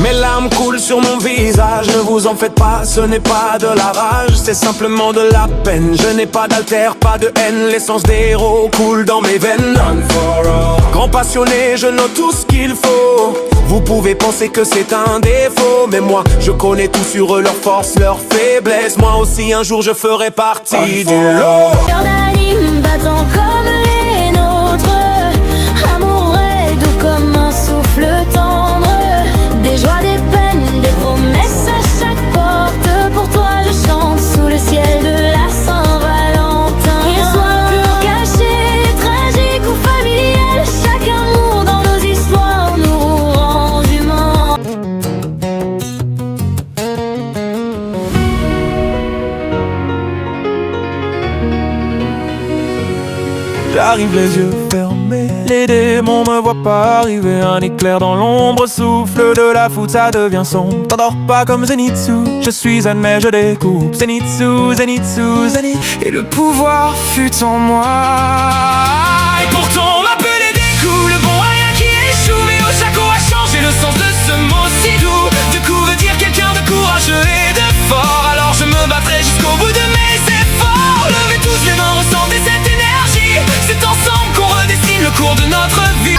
Mes larmes coulent sur mon visage, ne vous en faites pas, ce n'est pas de la rage, c'est simplement de la peine. Je n'ai pas d'altère, pas de haine, l'essence des héros coule dans mes veines. Grand passionné, je note tout ce qu'il faut. Vous pouvez penser que c'est un défaut, mais moi je connais tout sur eux, leurs forces, leurs faiblesses. Moi aussi un jour je ferai partie du lot. Cœur d'anime battant comme les nôtres, amour est doux comme un souffle tendre. Des joies, des peines, des promesses à chaque porte. Pour toi je chante sous le ciel de la Saint-Valentin. Histoire pure, cachée, tragique ou familiale, chaque amour dans nos histoires nous rend humains. J'arrive les yeux fermés, les démons me voient pas arriver. Un éclair dans l'ombre souffle de la foudre, ça devient sombre. T'endors pas comme Zenitsu, je suis zen mais je découpe. Zenitsu, Zenitsu, Zenitsu. Et le pouvoir fut en moi. Et pourtant on m'appelait des coups, le bon à rien qui échoue. Mais Osako a changé le sens de ce mot si doux. Du coup veut dire quelqu'un de courageux et de fort. Alors je me battrai jusqu'au bout de mes efforts. Levez tous les mains, ressentez cette énergie. C'est ensemble qu'on redessine le cours de notre vie.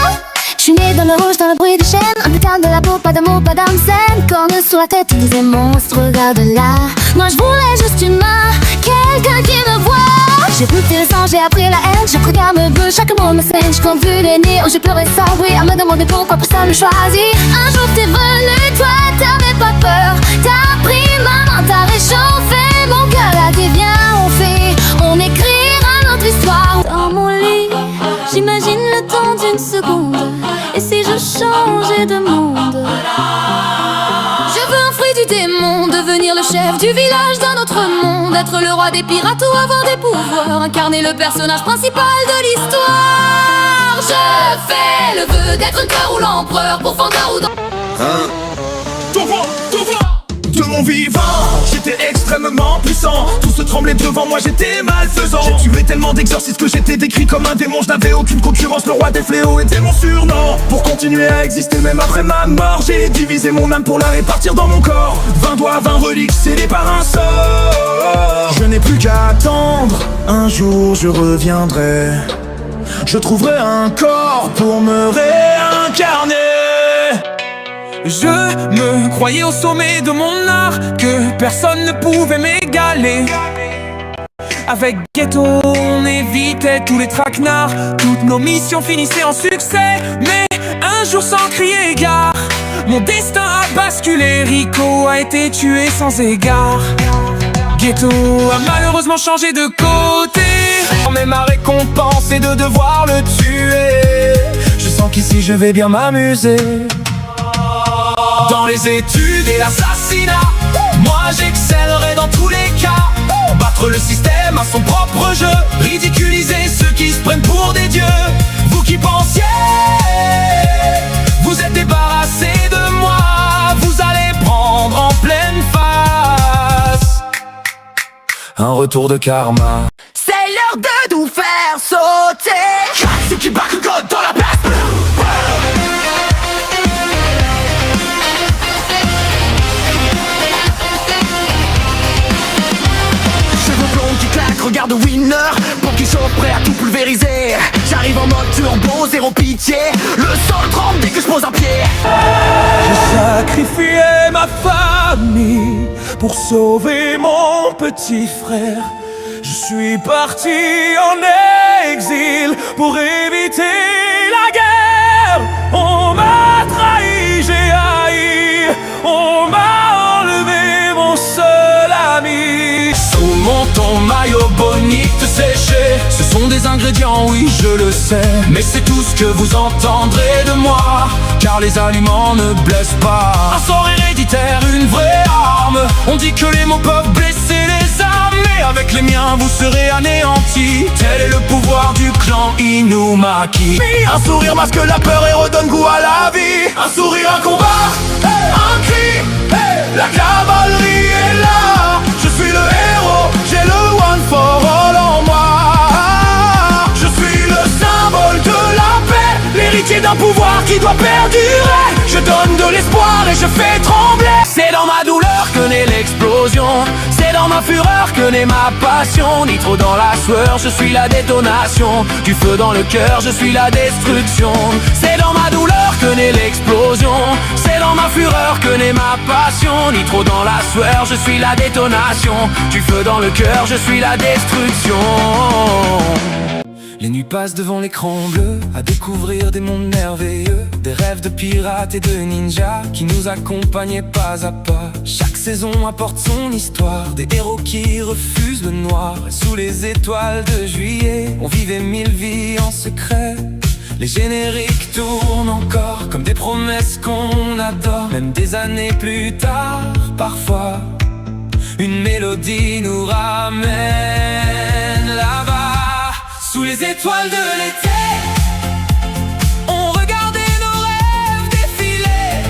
Je suis née dans le rouge, dans le bruit des chaînes. Un putain de la peau, pas d'amour, pas d'âme saine. Corne sur la tête, ils disaient monstre, regarde là. Moi je voulais juste une main, quelqu'un qui me voit. J'ai goûté le sang, j'ai appris la haine. Je regarde me veut, chaque mot me saigne. J'ai vu les nids où j'ai pleuré sans bruit, à me demander pourquoi personne me choisit. Un jour t'es venu, toi t'avais pas peur. T'as pris ma main, t'as réchauffé mon cœur. Là t'es viens, on écrira notre histoire. Dans mon lit, j'imagine le temps d'une seconde. Et si je changeais de monde? Je veux un fruit du démon, devenir le chef du village d'un autre monde. Être le roi des pirates ou avoir des pouvoirs, incarner le personnage principal de l'histoire. Je fais le vœu d'être le cœur ou l'empereur pour Fandar ou dans... De mon vivant, j'étais extrêmement puissant. Tout se tremblait devant moi, j'étais malfaisant. J'ai tué tellement d'exorcistes que j'étais décrit comme un démon. Je n'avais aucune concurrence, le roi des fléaux était mon surnom. Pour continuer à exister même après ma mort, j'ai divisé mon âme pour la répartir dans mon corps. 20 doigts, 20 reliques scellés par un sort. Je n'ai plus qu'à attendre, un jour je reviendrai. Je trouverai un corps pour me réincarner. Je me croyais au sommet de mon art, que personne ne pouvait m'égaler. Avec Ghetto, on évitait tous les traquenards. Toutes nos missions finissaient en succès. Mais un jour sans crier gare, mon destin a basculé. Rico a été tué sans égard. Ghetto a malheureusement changé de côté. Mais ma récompense est de devoir le tuer. Je sens qu'ici je vais bien m'amuser. Dans les études et l'assassinat, moi j'excellerai dans tous les cas. Battre le système à son propre jeu, ridiculiser ceux qui se prennent pour des dieux. Vous qui pensiez, vous êtes débarrassés de moi. Vous allez prendre en pleine face un retour de karma. C'est l'heure de nous faire sauter. Katsuki Bakugo dans la place. Regarde Winner, pour qu'il soit prêt à tout pulvériser. J'arrive en mode turbo, zéro pitié. Le sol tremble dès que je pose un pied. J'ai sacrifié ma famille pour sauver mon petit frère. Je suis parti en exil pour éviter la guerre. On m'a trahi, j'ai haï. On m'a enlevé mon seul ami. Sous mon ton maillot bonite séché, ce sont des ingrédients, oui je le sais. Mais c'est tout ce que vous entendrez de moi, car les aliments ne blessent pas. Un sort héréditaire, une vraie arme. On dit que les mots peuvent blesser les âmes, mais avec les miens vous serez anéantis. Tel est le pouvoir du clan Inumaki. Un sourire masque la peur et redonne goût à la vie. Un sourire, un combat, un cri, la cavalerie est là. Je suis le héros, j'ai le one for all en moi. Je suis le symbole de la paix, l'héritier d'un pouvoir qui doit perdurer. Je donne de l'espoir et je fais trembler. C'est dans ma douleur que naît l'explosion, c'est dans ma fureur que naît ma passion. Nitro dans la sueur, je suis la détonation. Du feu dans le cœur, je suis la destruction. C'est dans ma douleur que naît l'explosion, c'est dans ma fureur que naît ma passion. Nitro dans la sueur, je suis la détonation. Du feu dans le cœur, je suis la destruction. Les nuits passent devant l'écran bleu, à découvrir des mondes merveilleux, des rêves de pirates et de ninjas qui nous accompagnaient pas à pas. Chaque saison apporte son histoire, des héros qui refusent le noir. Et sous les étoiles de juillet, on vivait 1000 vies en secret. Les génériques tournent encore comme des promesses qu'on adore. Même des années plus tard, parfois, une mélodie nous ramène là-bas. Sous les étoiles de l'été, on regardait nos rêves défiler,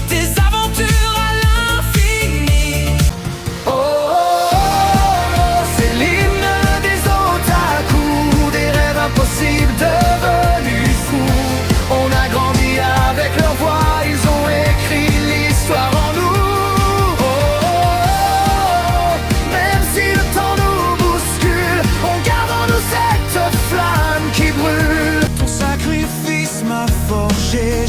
des aventures à l'infini. Oh, oh, oh, c'est l'hymne des otaku, des rêves impossibles devenus fous. On a grandi avec leur voix, ils ont écrit l'histoire en nous.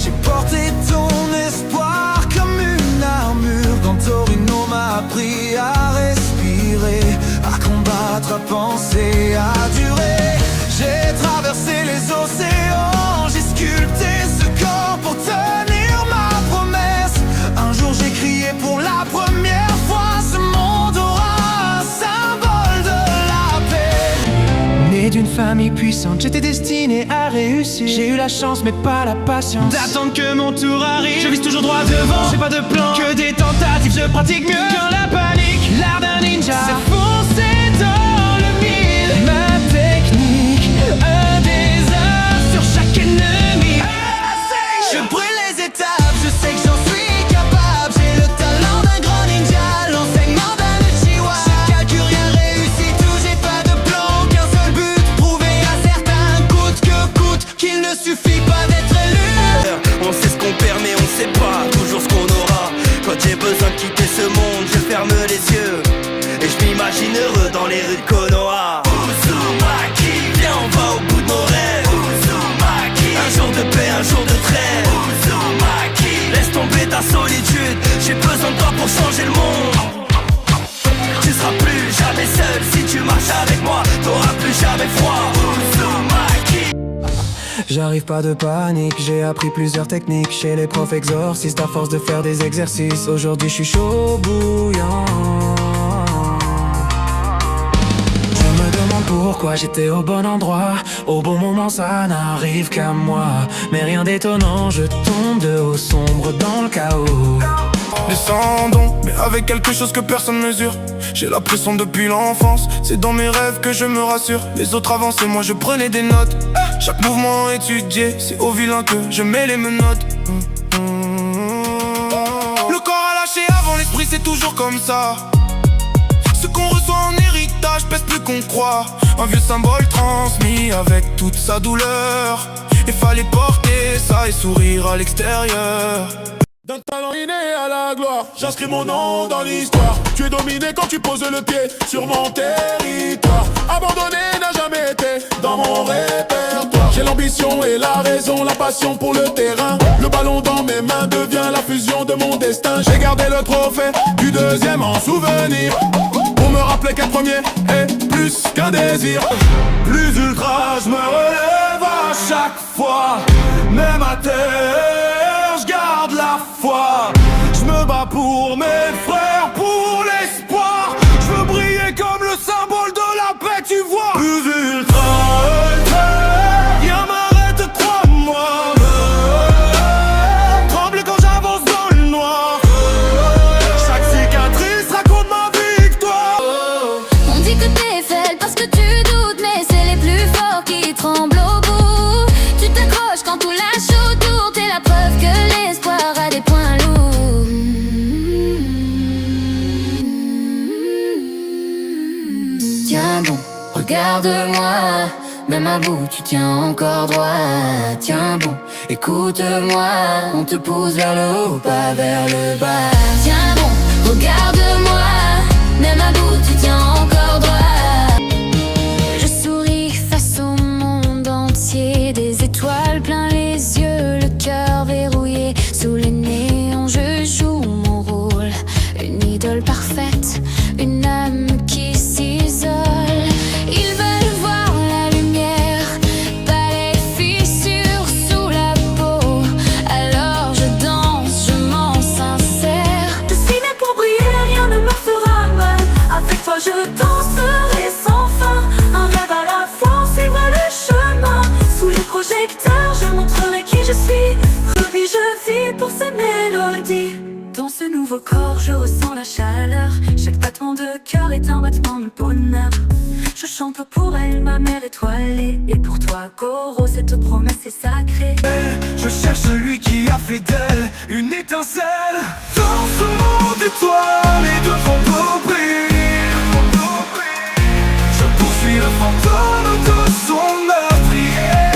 J'ai porté ton espoir comme une armure. Quand Torino m'a appris à respirer, à combattre, à penser, à durer. J'ai traversé les océans, j'ai sculpté ce corps pour tenir ma promesse. Un jour j'ai crié pour la première fois, ce monde aura un symbole de la paix. Né d'une famille puissante, j'étais destiné à réussir. J'ai eu la chance mais pas la patience d'attendre que mon tour arrive. Je vise toujours droit devant, j'ai pas de plan, que des tentatives. Je pratique mieux que la panique, l'art d'un ninja. C'est foncer dans le mille, ma technique, un désert sur chaque ennemi. Je brûle les étapes, je sais que j'en suis capable. J'ai le talent d'un grand ninja, l'enseignement d'un Uchiwa. Je calcule rien réussi, tout, j'ai pas de plan, qu'un seul but, prouver à certains coûte que coûte qu'il ne suffit pas d'être élu. On sait ce qu'on perd mais on sait pas toujours ce qu'on aura. Quand j'ai besoin de quitter ce monde, je ferme les yeux et je m'imagine heureux dans les rues de Konoha. Uzumaki, viens on va au bout de nos rêves. Uzumaki, un jour de paix, un jour de trêve. Uzumaki, laisse tomber ta solitude, j'ai besoin de toi pour changer le monde. Tu seras plus jamais seul si tu marches avec moi, t'auras plus jamais froid. Uzumaki. J'arrive pas de panique, j'ai appris plusieurs techniques chez les profs exorcistes à force de faire des exercices. Aujourd'hui je suis chaud bouillant. Je me demande pourquoi j'étais au bon endroit. Au bon moment ça n'arrive qu'à moi. Mais rien d'étonnant, je tombe de haut sombre dans le chaos. Descendons, mais avec quelque chose que personne mesure. J'ai la pression depuis l'enfance, c'est dans mes rêves que je me rassure. Les autres avançaient, moi je prenais des notes. Chaque mouvement étudié, c'est au vilain que je mets les menottes. Le corps a lâché avant l'esprit, c'est toujours comme ça. Ce qu'on reçoit en héritage pèse plus qu'on croit. Un vieux symbole transmis avec toute sa douleur. Et fallait porter ça et sourire à l'extérieur. D'un talent inné à la gloire, j'inscris mon nom dans l'histoire. Tu es dominé quand tu poses le pied sur mon territoire. Abandonné n'a jamais été dans mon répertoire. J'ai l'ambition et la raison, la passion pour le terrain. Le ballon dans mes mains devient la fusion de mon destin. J'ai gardé le trophée du deuxième en souvenir, pour me rappeler qu'un premier est plus qu'un désir. Plus ultra, je me relève à chaque fois. Même à terre, je garde la foi. Je me bats pour mes frères, pour l'espoir. Je veux briller comme le symbole de la paix, tu vois. Plus ultra, rien m'arrête, crois-moi. Tremble quand j'avance dans le noir. Chaque cicatrice raconte ma victoire. On dit que t'es faible parce que tu doutes, mais c'est les plus forts qui tremblent au bout. Tu t'accroches quand tout lâche autour, t'es la preuve que l'espoir a des points lourds. Tiens bon, regarde-moi, même à bout tu tiens encore droit. Tiens bon, écoute-moi, on te pousse vers le haut, pas vers le bas. Tiens bon, regarde-moi, même à bout tu tiens encore droit. Je souris face au monde entier, des étoiles plein les yeux, le cœur verrouillé sous les néons. Je joue mon rôle, une idole parfaite, une âme qui s'isole. Ils veulent voir la lumière, pas les fissures sous la peau. Alors je danse, je m'en sincère. Destiné pour briller, rien ne me fera mal. Avec toi je danserai sans fin. Un rêve à la fois, on suivra le chemin. Sous les projecteurs, je montrerai qui je suis. Revis, je vis pour ces mélodies. Dans ce nouveau corps, je ressens la chaleur. Chaque battement de cœur est un battement de bonheur. Je chante pour elle, ma mère étoilée. Et pour toi, Goro, cette promesse est sacrée. Je cherche celui qui a fait d'elle une étincelle. Dans ce monde d'étoiles et de fantômes brille. Je poursuis le fantôme de son meurtrier.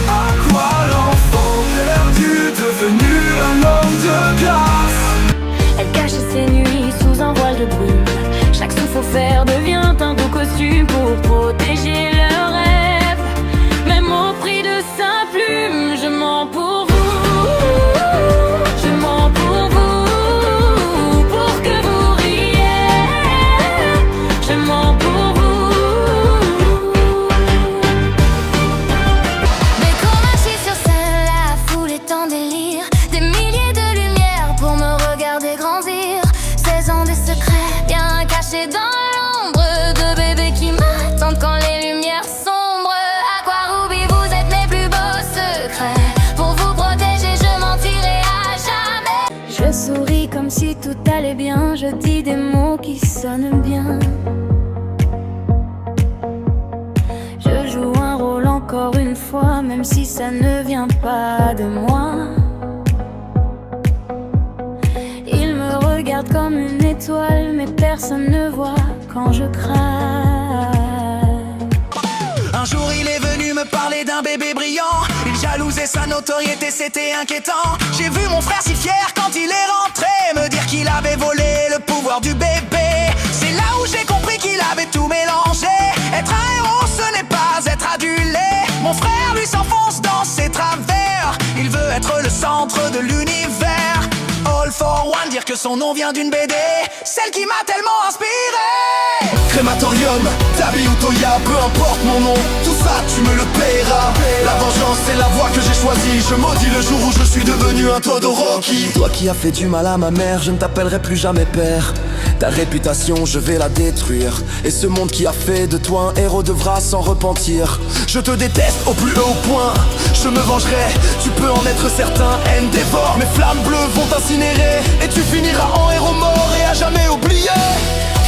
À quoi l'enfant perdu devenu un homme de glace? Elle cache ses nuits sous un voile de brume. Chaque souffle offert devient un beau costume pour protéger leurs rêves. Même au prix de sa plume, je mens pour vous. Je mens pour vous, pour que vous riez. Je mens pour vous. Mais comme assis sur scène, la foule est en délire. Des milliers de lumières pour me regarder grandir. 16 ans des secrets bien cachés dans l'ombre, de bébés qui m'attendent quand les lumières sombrent. Aquaruby, vous êtes mes plus beaux secrets. Pour vous protéger, je mentirai à jamais. Je souris comme si tout allait bien. Je dis des mots qui sonnent bien. Je joue un rôle encore une fois, même si ça ne vient pas de moi. Il me regarde comme une étoile, mais personne ne voit quand je craque. Un jour il est venu me parler d'un bébé brillant. Il jalousait sa notoriété, c'était inquiétant. J'ai vu mon frère si fier quand il est rentré, me dire qu'il avait volé le pouvoir du bébé. C'est là où j'ai compris qu'il avait tout mélangé. Être un héros, ce n'est pas être adulé. Mon frère lui s'enfonce dans ses travers. Il veut être le centre de l'univers. All for one, dire que son nom vient d'une BD, celle qui m'a tellement inspiré. Crématorium, Tabi ou Toya, peu importe mon nom, tout ça tu me le paieras. La vengeance c'est la voie que j'ai choisie. Je maudis le jour où je suis devenu un Todoroki. Toi qui as fait du mal à ma mère, je ne t'appellerai plus jamais père. Ta réputation, je vais la détruire. Et ce monde qui a fait de toi un héros devra s'en repentir. Je te déteste au plus haut point, je me vengerai, tu peux en être certain. Haine dévore, mes flammes bleues vont t'incinérer. Et tu finiras en héros mort et à jamais oublié.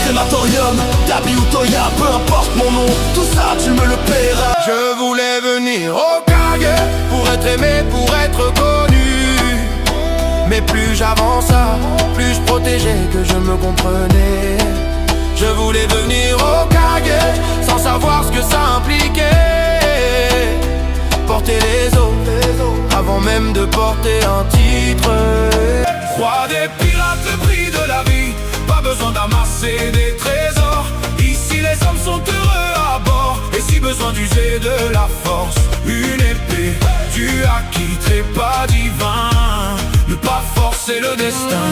Crématorium, Tabi ou Toya, peu importe mon nom, tout ça tu me le paieras. Je voulais venir au Kage pour être aimé, pour être connu. Mais plus j'avançais, plus je protégeais que je me comprenais. Je voulais venir au Kage sans savoir ce que ça impliquait. Porter les eaux avant même de porter un titre. Roi des pirates, le prix de la vie. Pas besoin d'amasser des trésors. Ici les hommes sont heureux à bord. Et si besoin d'user de la force, une épée du acquis, trépas divin. Ne pas forcer le destin.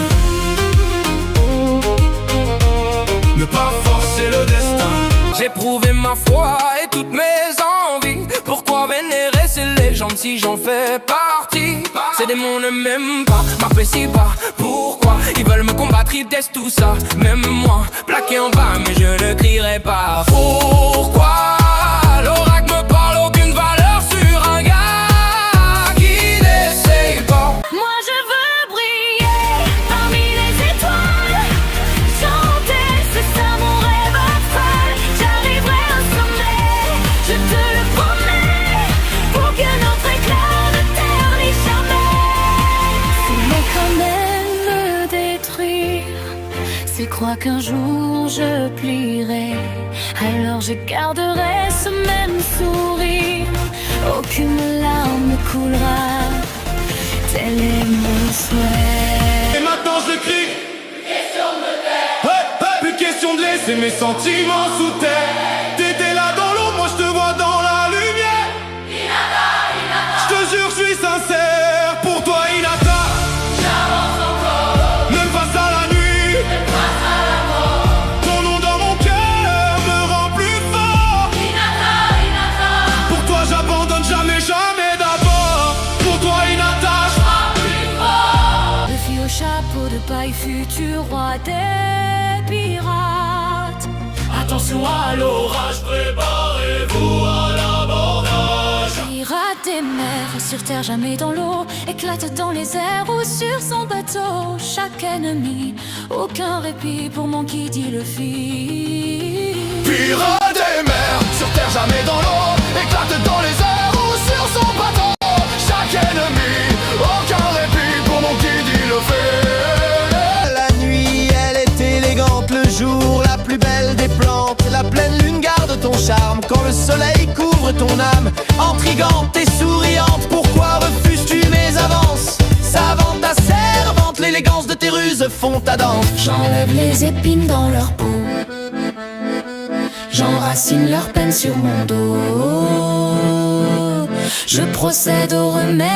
Ne pas forcer le destin. J'ai prouvé ma foi et toutes mes envies. Pourquoi vénérer ces légendes si j'en fais partie? Ces démons ne m'aiment pas, m'apprécient pas. Pourquoi ils veulent me combattre, ils testent tout ça. Même moi, plaqué en bas, mais je ne crierai pas. Pourquoi l'oracle me parle, aucune valeur sur un gars qui n'essaye pas. Moi je veux briller parmi les étoiles. Chanter, c'est ça mon rêve folle. J'arriverai au sommet, je te le promets. Pour que notre éclat ne ternisse jamais. Mais quand même me détruire, c'est croire qu'un jour je plierai. Alors je garderai ce même sourire, aucune larme ne coulera, tel est mon souhait. Et maintenant je crie, plus question de laisser mes sentiments sous terre. T'étais là dans l'ombre, moi je te vois dans la lumière. Je te jure je suis sincère, pour toi Hinata. J'avance encore, même face à la nuit, même face à la mort. Ton nom dans mon cœur me rend plus fort. Hinata. Pour toi j'abandonne jamais, jamais d'abord. Pour toi Hinata, je serai plus fort. Le fille au chapeau de paille futur roi des pirates. Attention à l'orage, préparez-vous à l'abordage. Pirate des mers, sur terre jamais dans l'eau, éclate dans les airs ou sur son bateau. Chaque ennemi, aucun répit pour mon qui dit le fil. Pirate des mers, sur terre jamais dans l'eau, éclate dans les airs ou sur son bateau. Chaque ennemi, aucun répit pour mon qui dit le fait. La nuit, elle est élégante, le jour, la plus belle des plantes. La pleine lune garde ton charme quand le soleil couvre ton âme. Intrigante et souriante, pourquoi refuses-tu mes avances? Savante, asservante, l'élégance de tes ruses font ta danse. J'enlève les épines dans leur peau, j'enracine leur peine sur mon dos. Je procède au remède,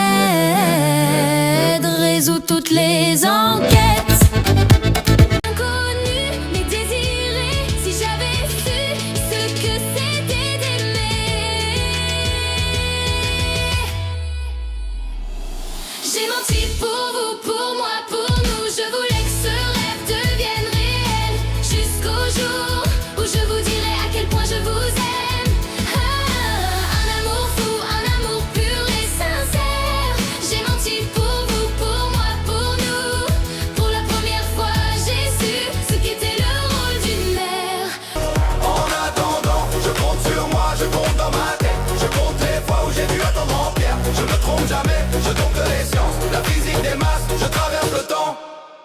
résous toutes les enquêtes. Inconnu, mais désiré, si j'avais su ce que c'était d'aimer. J'ai menti pour vous, pour moi, pour nous. Je voulais que ce rêve devienne réel, jusqu'au jour où je vous dirai à quel point je vous aime. Un amour fou, un amour pur et sincère. J'ai menti pour vous, pour moi, pour nous. Pour la première fois j'ai su ce qu'était le rôle d'une mère. En attendant, je compte sur moi, je compte dans ma tête. Je compte les fois où j'ai dû attendre en pierre. Je me trompe jamais, je tombe de les sciences. La physique des masses, je traverse le temps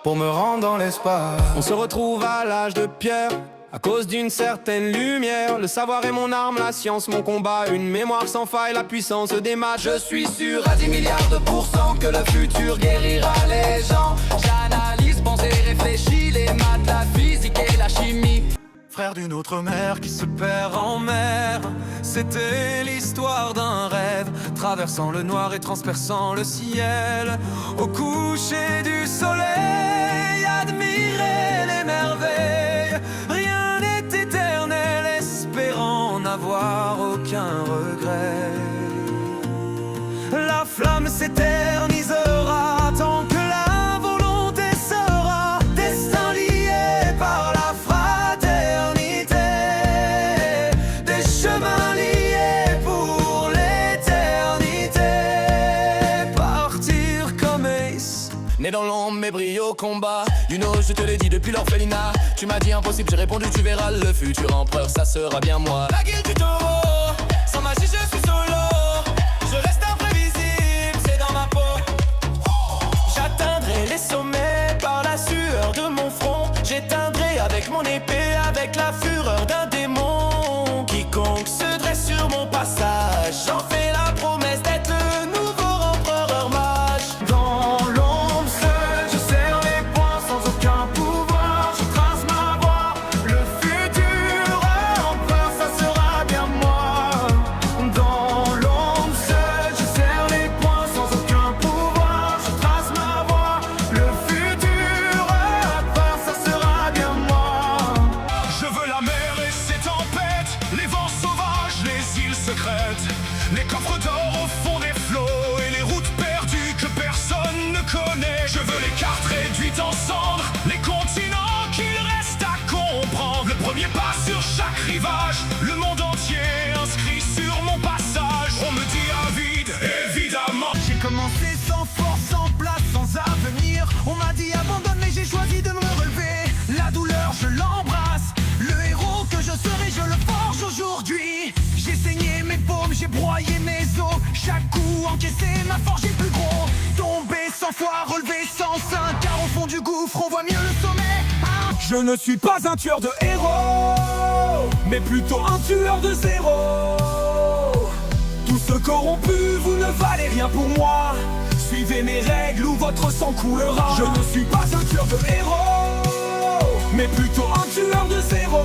pour me rendre dans l'espace. On se retrouve à l'âge de pierre, à cause d'une certaine lumière. Le savoir est mon arme, la science mon combat. Une mémoire sans faille, la puissance des maths. Je suis sûr à 10 milliards de pourcents que le futur guérira les gens. J'analyse, pense et réfléchis les maths, la physique et la chimie. Frère d'une autre mère qui se perd en mer. C'était l'histoire d'un rêve, traversant le noir et transperçant le ciel. Au coucher du soleil, admirer les merveilles. Rien n'est éternel, espérant n'avoir aucun regret. La flamme s'éternisera tant que la volonté sera. Destin lié par la fraternité, des chemins liés pour l'éternité. Partir comme Ace, né dans l'ombre mais brille au combat. You know, je te l'ai dit depuis l'orphelinat. Tu m'as dit impossible, j'ai répondu tu verras. Le futur empereur, ça sera bien moi. La guilde du taureau, sans magie je suis solo. Je reste imprévisible, c'est dans ma peau. J'atteindrai les sommets par la sueur de mon front. J'éteindrai avec mon épée, avec la fureur d'un démon. Quiconque se dresse sur mon passage, j'en fais la promesse d'être le nouveau empereur mage. Dans l'ombre seul, je serre les poings sans aucun pouvoir. Je trace ma voie, le futur empereur, ça sera bien moi. Dans l'ombre seul, je serre les poings sans aucun pouvoir. Je trace ma voie, le futur empereur, ça sera bien moi. Je veux la mer et ses tempêtes, les vents sauvages, les îles secrètes, les coffres d'or au fond des flots et les routes perdues que personne ne connaît. Je veux les cartes réduites en cendres, les continents qu'il reste à comprendre. Le premier pas sur chaque rivage, le monde entier inscrit sur mon passage. On me dit à vide, évidemment. J'ai commencé sans force, sans place, sans avenir. On m'a dit abandonne mais j'ai choisi de me relever. La douleur je l'embrasse, le héros que je serai je le forge aujourd'hui. J'ai saigné mes paumes, j'ai broyé mes os. Chaque coup encaissé m'a forgé plus gros. Tombé 100 fois, relevé 105, car au fond du gouffre on voit mieux le sommet. Je ne suis pas un tueur de héros, mais mais plutôt un tueur de zéro. Tous ceux corrompus, vous ne valez rien pour moi. Suivez mes règles ou votre sang coulera. Je ne suis pas un tueur de héros, mais plutôt un tueur de zéro.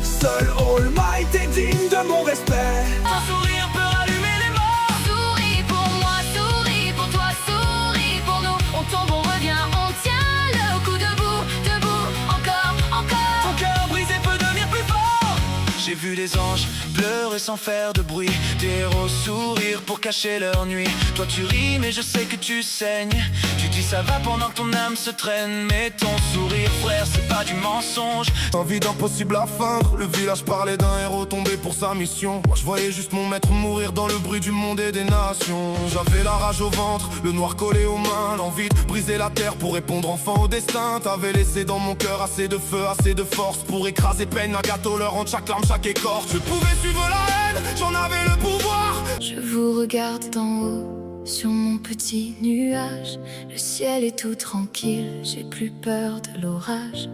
Seul All Might est digne de mon respect. Un sourire peut rallumer les morts. Souris pour moi, souris pour toi, souris pour nous. On tombe, on revient, on tient le coup debout, debout, encore, encore. Ton cœur brisé peut devenir plus fort. J'ai vu des anges pleurer sans faire de bruit, des héros sourire pour cacher leur nuit. Toi tu ris mais je sais que tu saignes. Tu dis ça va pendant que ton âme se traîne, mais ton sourire frère c'est pas du mensonge. Un vide impossible à feindre. Le village parlait d'un héros tombé pour sa mission. Moi je voyais juste mon maître mourir dans le bruit du monde et des nations. J'avais la rage au ventre, le noir collé aux mains, l'envie de briser la terre pour répondre enfin au destin. T'avais laissé dans mon cœur assez de feu, assez de force pour écraser peine un gâteau, leur rendre chaque larme, chaque écorce. Je pouvais suivre la haine, j'en avais le pouvoir. Je vous regarde d'en haut, sur mon petit nuage. Le ciel est tout tranquille, j'ai plus peur de l'orage.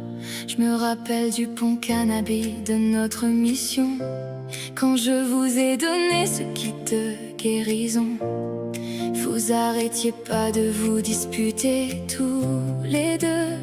Je me rappelle du pont Cannabis, de notre mission. Quand je vous ai donné ce kit de guérison, vous arrêtiez pas de vous disputer tous les deux.